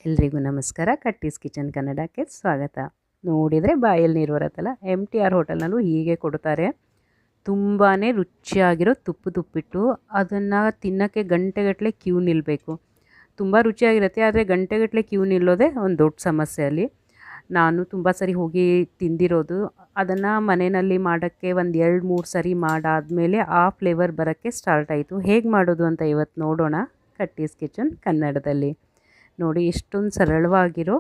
ಎಲ್ರಿಗೂ ನಮಸ್ಕಾರ. ಕಟ್ಟೀಸ್ ಕಿಚನ್ ಕನ್ನಡಕ್ಕೆ ಸ್ವಾಗತ. ನೋಡಿದರೆ ಬಾಯಲ್ಲಿ ನೀರು ಬರುತ್ತಲ್ಲ, MTR ಹೋಟೆಲ್ನಲ್ಲೂ ಹೀಗೆ ಕೊಡ್ತಾರೆ. ತುಂಬಾ ರುಚಿಯಾಗಿರೋ ತುಪ್ಪಿಟ್ಟು ಅದನ್ನು ತಿನ್ನೋಕ್ಕೆ ಗಂಟೆಗಟ್ಟಲೆ ಕ್ಯೂ ನಿಲ್ಲಬೇಕು. ತುಂಬ ರುಚಿಯಾಗಿರುತ್ತೆ, ಆದರೆ ಗಂಟೆಗಟ್ಟಲೆ ಕ್ಯೂ ನಿಲ್ಲೋದೇ ಒಂದು ದೊಡ್ಡ ಸಮಸ್ಯೆ ಅಲ್ಲಿ. ನಾನು ತುಂಬ ಸರಿ ಹೋಗಿ ತಿಂದಿರೋದು. ಅದನ್ನು ಮನೆಯಲ್ಲಿ ಮಾಡೋಕ್ಕೆ ಒಂದು 2-3 ಸರಿ ಮಾಡಾದಮೇಲೆ ಆ ಫ್ಲೇವರ್ ಬರೋಕ್ಕೆ ಸ್ಟಾರ್ಟ್ ಆಯಿತು. ಹೇಗೆ ಮಾಡೋದು ಅಂತ ಇವತ್ತು ನೋಡೋಣ ಕಟ್ಟೀಸ್ ಕಿಚನ್ ಕನ್ನಡದಲ್ಲಿ. ನೋಡಿ, ಎಷ್ಟೊಂದು ಸರಳವಾಗಿರೋ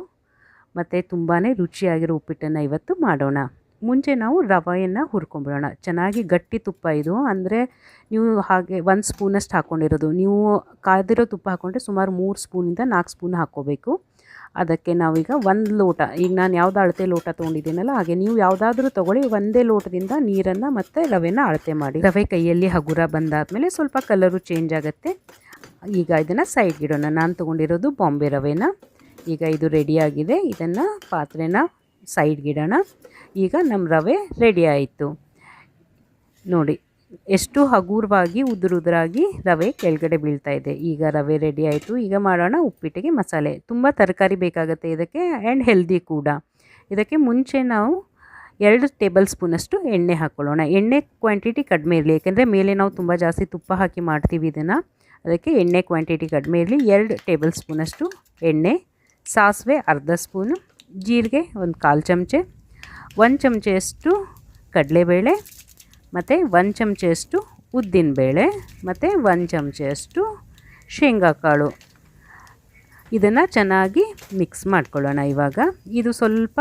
ಮತ್ತು ತುಂಬಾ ರುಚಿಯಾಗಿರೋ ಉಪ್ಪಿಟ್ಟನ್ನು ಇವತ್ತು ಮಾಡೋಣ. ಮುಂಚೆ ನಾವು ರವೆಯನ್ನು ಹುರ್ಕೊಂಬಿಡೋಣ. ಚೆನ್ನಾಗಿ ಗಟ್ಟಿ ತುಪ್ಪ ಇದು, ಅಂದರೆ ನೀವು ಹಾಗೆ 1 ಸ್ಪೂನಷ್ಟು ಹಾಕ್ಕೊಂಡಿರೋದು. ನೀವು ಕಾದಿರೋ ತುಪ್ಪ ಹಾಕ್ಕೊಂಡ್ರೆ ಸುಮಾರು 3 ಸ್ಪೂನಿಂದ 4 ಸ್ಪೂನ್ ಹಾಕ್ಕೋಬೇಕು. ಅದಕ್ಕೆ ನಾವೀಗ 1 ಲೋಟ, ಈಗ ನಾನು ಯಾವ್ದು ಅಳತೆ ಲೋಟ ತೊಗೊಂಡಿದ್ದೀನಲ್ಲ ಹಾಗೆ ನೀವು ಯಾವುದಾದ್ರೂ ತೊಗೊಳ್ಳಿ, ಒಂದೇ ಲೋಟದಿಂದ ನೀರನ್ನು ಮತ್ತು ರವೆನ ಅಳತೆ ಮಾಡಿ. ರವೆ ಕೈಯಲ್ಲಿ ಹಗುರ ಬಂದಾದಮೇಲೆ ಸ್ವಲ್ಪ ಕಲರು ಚೇಂಜ್ ಆಗುತ್ತೆ. ಈಗ ಇದನ್ನು ಸೈಡ್ಗಿಡೋಣ. ನಾನು ತೊಗೊಂಡಿರೋದು ಬಾಂಬೆ ರವೆನ. ಈಗ ಇದು ರೆಡಿಯಾಗಿದೆ. ಇದನ್ನು ಪಾತ್ರೆನ ಸೈಡ್ಗಿಡೋಣ. ಈಗ ನಮ್ಮ ರವೆ ರೆಡಿ ಆಯಿತು. ನೋಡಿ ಎಷ್ಟು ಹಗುರವಾಗಿ ಉದುರಾಗಿ ರವೆ ಕೆಳಗಡೆ ಬೀಳ್ತಾ ಇದೆ. ಈಗ ರವೆ ರೆಡಿ ಆಯಿತು. ಈಗ ಮಾಡೋಣ ಉಪ್ಪಿಟ್ಟಿಗೆ ಮಸಾಲೆ. ತುಂಬ ತರಕಾರಿ ಬೇಕಾಗುತ್ತೆ ಇದಕ್ಕೆ, ಆ್ಯಂಡ್ ಹೆಲ್ದಿ ಕೂಡ. ಇದಕ್ಕೆ ಮುಂಚೆ ನಾವು 2 ಟೇಬಲ್ ಸ್ಪೂನಷ್ಟು ಎಣ್ಣೆ ಹಾಕ್ಕೊಳ್ಳೋಣ. ಎಣ್ಣೆ ಕ್ವಾಂಟಿಟಿ ಕಡಿಮೆ ಇರಲಿ, ಯಾಕೆಂದರೆ ಮೇಲೆ ನಾವು ತುಂಬ ಜಾಸ್ತಿ ತುಪ್ಪ ಹಾಕಿ ಮಾಡ್ತೀವಿ ಇದನ್ನು. ಅದಕ್ಕೆ ಎಣ್ಣೆ ಕ್ವಾಂಟಿಟಿ ಕಡಿಮೆ ಇರಲಿ. 2 ಟೇಬಲ್ ಸ್ಪೂನಷ್ಟು ಎಣ್ಣೆ, ಸಾಸಿವೆ ಅರ್ಧ ಸ್ಪೂನು, ಜೀರಿಗೆ 1/4 ಚಮಚೆ, 1 ಚಮಚೆಯಷ್ಟು ಕಡಲೆಬೇಳೆ, ಮತ್ತು 1 ಚಮಚೆಯಷ್ಟು ಉದ್ದಿನಬೇಳೆ, ಮತ್ತು 1 ಚಮಚೆಯಷ್ಟು ಶೇಂಗಾಕಾಳು. ಇದನ್ನು ಚೆನ್ನಾಗಿ ಮಿಕ್ಸ್ ಮಾಡ್ಕೊಳ್ಳೋಣ. ಇವಾಗ ಇದು ಸ್ವಲ್ಪ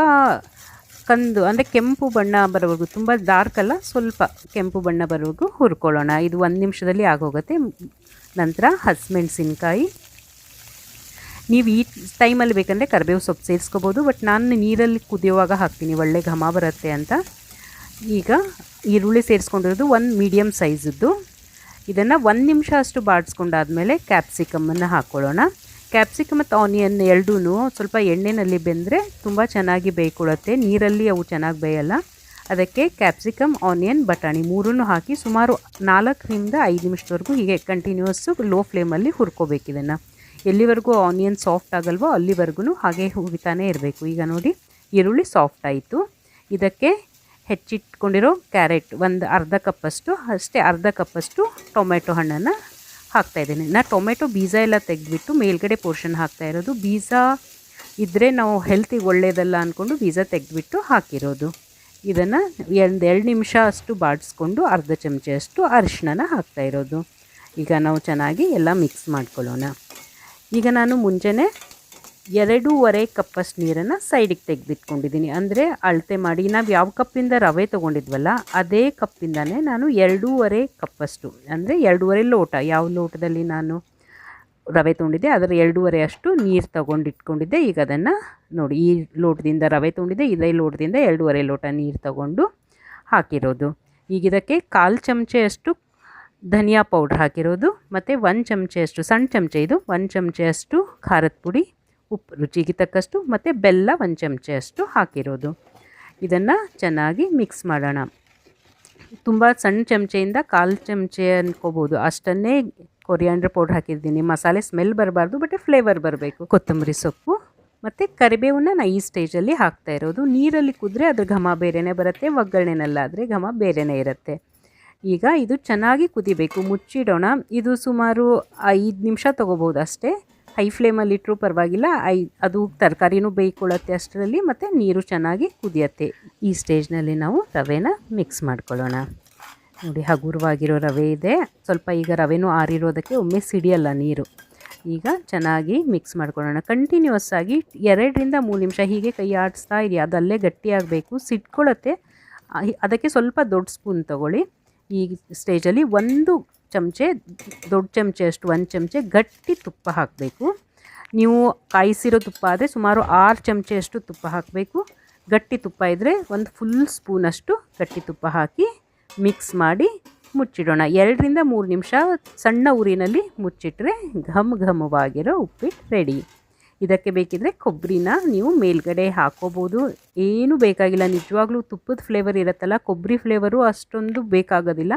ಕಂದು, ಅಂದರೆ ಕೆಂಪು ಬಣ್ಣ ಬರೋವರೆಗೂ, ತುಂಬ ಡಾರ್ಕ್ ಅಲ್ಲ, ಸ್ವಲ್ಪ ಕೆಂಪು ಬಣ್ಣ ಬರೋವರೆಗೂ ಹುರ್ಕೊಳ್ಳೋಣ. ಇದು 1 ನಿಮಿಷದಲ್ಲಿ ಆಗೋಗುತ್ತೆ. ನಂತರ ಹಸಿಮೆಣಸಿನ್ಕಾಯಿ, ನೀವು ಈ ಟೈಮಲ್ಲಿ ಬೇಕಂದರೆ ಕರಿಬೇವು ಸೊಪ್ಪು ಸೇರಿಸ್ಕೋಬೋದು, ಬಟ್ ನಾನು ನೀರಲ್ಲಿ ಕುದಿಯುವಾಗ ಹಾಕ್ತೀನಿ, ಒಳ್ಳೆ ಘಮ ಬರುತ್ತೆ ಅಂತ. ಈಗ ಈರುಳ್ಳಿ ಸೇರಿಸ್ಕೊಂಡಿರೋದು 1 ಮೀಡಿಯಮ್ ಸೈಜದ್ದು. ಇದನ್ನು 1 ನಿಮಿಷ ಅಷ್ಟು ಬಾಡಿಸ್ಕೊಂಡಾದಮೇಲೆ ಕ್ಯಾಪ್ಸಿಕಮ್ಮನ್ನು ಹಾಕ್ಕೊಳ್ಳೋಣ. ಕ್ಯಾಪ್ಸಿಕಮ್ ಮತ್ತು ಆನಿಯನ್ ಎರಡೂ ಸ್ವಲ್ಪ ಎಣ್ಣೆಯಲ್ಲಿ ಬೆಂದರೆ ತುಂಬ ಚೆನ್ನಾಗಿ ಬೇಯ್ಕೊಳ್ಳುತ್ತೆ. ನೀರಲ್ಲಿ ಅವು ಚೆನ್ನಾಗಿ ಬೇಯಲ್ಲ. ಅದಕ್ಕೆ ಕ್ಯಾಪ್ಸಿಕಮ್, ಆನಿಯನ್, ಬಟಾಣಿ 3 ಹಾಕಿ ಸುಮಾರು 4ರಿಂದ 5 ನಿಮಿಷದವರೆಗೂ ಹೀಗೆ ಕಂಟಿನ್ಯೂಸ್ಸು ಲೋ ಫ್ಲೇಮಲ್ಲಿ ಹುರ್ಕೋಬೇಕು. ಇದನ್ನು ಎಲ್ಲಿವರೆಗೂ ಆನಿಯನ್ ಸಾಫ್ಟ್ ಆಗಲ್ವೋ ಅಲ್ಲಿವರೆಗೂ ಹಾಗೆ ಹುರಿತಾನೇ ಇರಬೇಕು. ಈಗ ನೋಡಿ ಈರುಳ್ಳಿ ಸಾಫ್ಟ್ ಆಯಿತು. ಇದಕ್ಕೆ ಹೆಚ್ಚಿಟ್ಕೊಂಡಿರೋ ಕ್ಯಾರೆಟ್ ಒಂದು ಅರ್ಧ ಕಪ್ಪಷ್ಟು, ಅಷ್ಟೇ ಅರ್ಧ ಕಪ್ಪಷ್ಟು ಟೊಮೆಟೊ ಹಣ್ಣನ್ನು ಹಾಕ್ತಾಯಿದ್ದೀನಿ. ನಾನು ಟೊಮೆಟೊ ಬೀಜ ಎಲ್ಲ ತೆಗೆದುಬಿಟ್ಟು ಮೇಲ್ಗಡೆ ಪೋರ್ಷನ್ ಹಾಕ್ತಾಯಿರೋದು. ಬೀಜ ಇದ್ದರೆ ನಾವು ಹೆಲ್ತಿಗೆ ಒಳ್ಳೆಯದಲ್ಲ ಅಂದ್ಕೊಂಡು ಬೀಜ ತೆಗೆದುಬಿಟ್ಟು ಹಾಕಿರೋದು. ಇದನ್ನು 2 ನಿಮಿಷ ಅಷ್ಟು ಬಾಡಿಸ್ಕೊಂಡು ಅರ್ಧ ಚಮಚೆಯಷ್ಟು ಅರಿಶಿನ ಹಾಕ್ತಾಯಿರೋದು. ಈಗ ನಾವು ಚೆನ್ನಾಗಿ ಎಲ್ಲ ಮಿಕ್ಸ್ ಮಾಡ್ಕೊಳ್ಳೋಣ. ಈಗ ನಾನು ಮುಂಚೆನೇ 2.5 ಕಪ್ಪಷ್ಟು ನೀರನ್ನು ಸೈಡಿಗೆ ತೆಗೆದಿಟ್ಕೊಂಡಿದ್ದೀನಿ. ಅಂದರೆ ಅಳತೆ ಮಾಡಿ ನಾವು ಯಾವ ಕಪ್ಪಿಂದ ರವೆ ತೊಗೊಂಡಿದ್ವಲ್ಲ ಅದೇ ಕಪ್ಪಿಂದನೇ ನಾನು 2.5 ಕಪ್ಪಷ್ಟು, ಅಂದರೆ 2.5 ಲೋಟ, ಯಾವ ಲೋಟದಲ್ಲಿ ನಾನು ರವೆ ತೊಗೊಂಡಿದ್ದೆ ಅದರ 2.5 ಅಷ್ಟು ನೀರು ತೊಗೊಂಡಿಟ್ಕೊಂಡಿದ್ದೆ. ಈಗ ಅದನ್ನು ನೋಡಿ, ಈ ಲೋಟದಿಂದ ರವೆ ತೊಗೊಂಡಿದ್ದೆ, ಇದೇ ಲೋಟದಿಂದ 2.5 ಲೋಟ ನೀರು ತೊಗೊಂಡು ಹಾಕಿರೋದು. ಈಗ ಇದಕ್ಕೆ 1/4 ಚಮಚೆಯಷ್ಟು ಧನಿಯಾ ಪೌಡ್ರ್ ಹಾಕಿರೋದು, ಮತ್ತು 1 ಚಮಚೆಯಷ್ಟು, ಸಣ್ಣ ಚಮಚೆ ಇದು, 1 ಚಮಚೆಯಷ್ಟು ಖಾರದ ಪುಡಿ, ಉಪ್ಪು ರುಚಿಗೆ ತಕ್ಕಷ್ಟು, ಮತ್ತು ಬೆಲ್ಲ 1 ಚಮಚೆಯಷ್ಟು ಹಾಕಿರೋದು. ಇದನ್ನು ಚೆನ್ನಾಗಿ ಮಿಕ್ಸ್ ಮಾಡೋಣ. ತುಂಬ ಸಣ್ಣ ಚಮಚೆಯಿಂದ 1/4 ಚಮಚೆ ಅನ್ಕೋಬೋದು ಅಷ್ಟನ್ನೇ ಕೊರಿಯಾಂಡರ್ ಪೌಡ್ರ್ ಹಾಕಿದ್ದೀನಿ. ಮಸಾಲೆ ಸ್ಮೆಲ್ ಬರಬಾರ್ದು, ಬಟ್ ಫ್ಲೇವರ್ ಬರಬೇಕು. ಕೊತ್ತಂಬರಿ ಸೊಪ್ಪು ಮತ್ತು ಕರಿಬೇವನ್ನ ನಾನು ಈ ಸ್ಟೇಜಲ್ಲಿ ಹಾಕ್ತಾಯಿರೋದು. ನೀರಲ್ಲಿ ಕುದ್ರೆ ಅದ್ರ ಘಮ ಬೇರೆಯೇ ಬರುತ್ತೆ, ಒಗ್ಗರಣೆನಲ್ಲಾದರೆ ಘಮ ಬೇರೆಯೇ ಇರುತ್ತೆ. ಈಗ ಇದು ಚೆನ್ನಾಗಿ ಕುದಿಬೇಕು. ಮುಚ್ಚಿಡೋಣ. ಇದು ಸುಮಾರು 5 ನಿಮಿಷ ತೊಗೋಬೋದು ಅಷ್ಟೇ. ಹೈ ಫ್ಲೇಮಲ್ಲಿ ಇಟ್ಟರೂ ಪರವಾಗಿಲ್ಲ, ಅದು ತರಕಾರಿನೂ ಬೇಯ್ಕೊಳ್ಳುತ್ತೆ ಅಷ್ಟರಲ್ಲಿ, ಮತ್ತು ನೀರು ಚೆನ್ನಾಗಿ ಕುದಿಯುತ್ತೆ. ಈ ಸ್ಟೇಜ್ನಲ್ಲಿ ನಾವು ರವೆನ ಮಿಕ್ಸ್ ಮಾಡ್ಕೊಳ್ಳೋಣ. ನೋಡಿ, ಹಗುರವಾಗಿರೋ ರವೆ ಇದೆ. ಸ್ವಲ್ಪ ಈಗ ರವೆನೂ ಆರಿರೋದಕ್ಕೆ ಒಮ್ಮೆ ಸಿಡಿಯಲ್ಲ ನೀರು. ಈಗ ಚೆನ್ನಾಗಿ ಮಿಕ್ಸ್ ಮಾಡ್ಕೊಳ್ಳೋಣ. ಕಂಟಿನ್ಯೂಸ್ ಆಗಿ 2ರಿಂದ 3 ನಿಮಿಷ ಹೀಗೆ ಕೈ ಆಡಿಸ್ತಾ ಇರಿ, ಅದಲ್ಲೇ ಗಟ್ಟಿಯಾಗಬೇಕು, ಸಿಟ್ಕೊಳ್ಳುತ್ತೆ. ಅದಕ್ಕೆ ಸ್ವಲ್ಪ ದೊಡ್ಡ ಸ್ಪೂನ್ ತೊಗೊಳ್ಳಿ. ಈ ಸ್ಟೇಜಲ್ಲಿ 1 ಚಮಚೆ, ದೊಡ್ಡ ಚಮಚೆಯಷ್ಟು 1 ಚಮಚೆ ಗಟ್ಟಿ ತುಪ್ಪ ಹಾಕಬೇಕು. ನೀವು ಕಾಯಿಸಿರೋ ತುಪ್ಪ ಆದರೆ ಸುಮಾರು 6 ಚಮಚೆಯಷ್ಟು ತುಪ್ಪ ಹಾಕಬೇಕು. ಗಟ್ಟಿ ತುಪ್ಪ ಇದ್ದರೆ 1 ಫುಲ್ ಸ್ಪೂನಷ್ಟು ಗಟ್ಟಿ ತುಪ್ಪ ಹಾಕಿ ಮಿಕ್ಸ್ ಮಾಡಿ ಮುಚ್ಚಿಡೋಣ. 2ರಿಂದ 3 ನಿಮಿಷ ಸಣ್ಣ ಉರಿನಲ್ಲಿ ಮುಚ್ಚಿಟ್ರೆ ಘಮವಾಗಿರೋ ಉಪ್ಪಿಟ್ಟು ರೆಡಿ. ಇದಕ್ಕೆ ಬೇಕಿದ್ದರೆ ಕೊಬ್ಬರಿನ ನೀವು ಮೇಲ್ಗಡೆ ಹಾಕೋಬೋದು, ಏನೂ ಬೇಕಾಗಿಲ್ಲ. ನಿಜವಾಗ್ಲೂ ತುಪ್ಪದ ಫ್ಲೇವರ್ ಇರುತ್ತಲ್ಲ, ಕೊಬ್ಬರಿ ಫ್ಲೇವರು ಅಷ್ಟೊಂದು ಬೇಕಾಗೋದಿಲ್ಲ.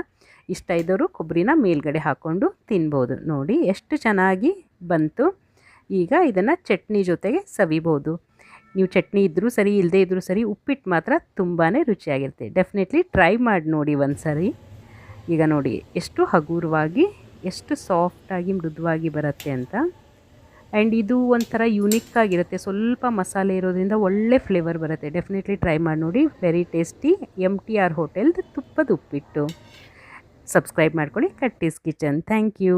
ಇಷ್ಟ ಇದ್ದವರು ಕೊಬ್ಬರಿನ ಮೇಲ್ಗಡೆ ಹಾಕ್ಕೊಂಡು ತಿನ್ಬೋದು. ನೋಡಿ ಎಷ್ಟು ಚೆನ್ನಾಗಿ ಬಂತು. ಈಗ ಇದನ್ನು ಚಟ್ನಿ ಜೊತೆಗೆ ಸವಿಬೋದು. ನೀವು ಚಟ್ನಿ ಇದ್ದರೂ ಸರಿ ಇಲ್ಲದೇ ಇದ್ದರೂ ಸರಿ ಉಪ್ಪಿಟ್ಟು ಮಾತ್ರ ತುಂಬಾ ರುಚಿಯಾಗಿರುತ್ತೆ. ಡೆಫಿನೆಟ್ಲಿ ಟ್ರೈ ಮಾಡಿ ನೋಡಿ ಒಂದು ಸರಿ. ಈಗ ನೋಡಿ ಎಷ್ಟು ಹಗುರವಾಗಿ ಎಷ್ಟು ಸಾಫ್ಟಾಗಿ ಮೃದುವಾಗಿ ಬರುತ್ತೆ ಅಂತ. ಆ್ಯಂಡ್ ಇದು ಒಂಥರ ಯುನಿಕ್ ಆಗಿರುತ್ತೆ, ಸ್ವಲ್ಪ ಮಸಾಲೆ ಇರೋದ್ರಿಂದ ಒಳ್ಳೆ ಫ್ಲೇವರ್ ಬರುತ್ತೆ. ಡೆಫಿನೆಟ್ಲಿ ಟ್ರೈ ಮಾಡಿ ನೋಡಿ. ವೆರಿ ಟೇಸ್ಟಿ MTR ಹೋಟೆಲ್ದು ತುಪ್ಪದ ಉಪ್ಪಿಟ್ಟು. ಸಬ್ಸ್ಕ್ರೈಬ್ ಮಾಡ್ಕೊಳ್ಳಿ ಕಟ್ಟೀಸ್ ಕಿಚನ್. Thank you.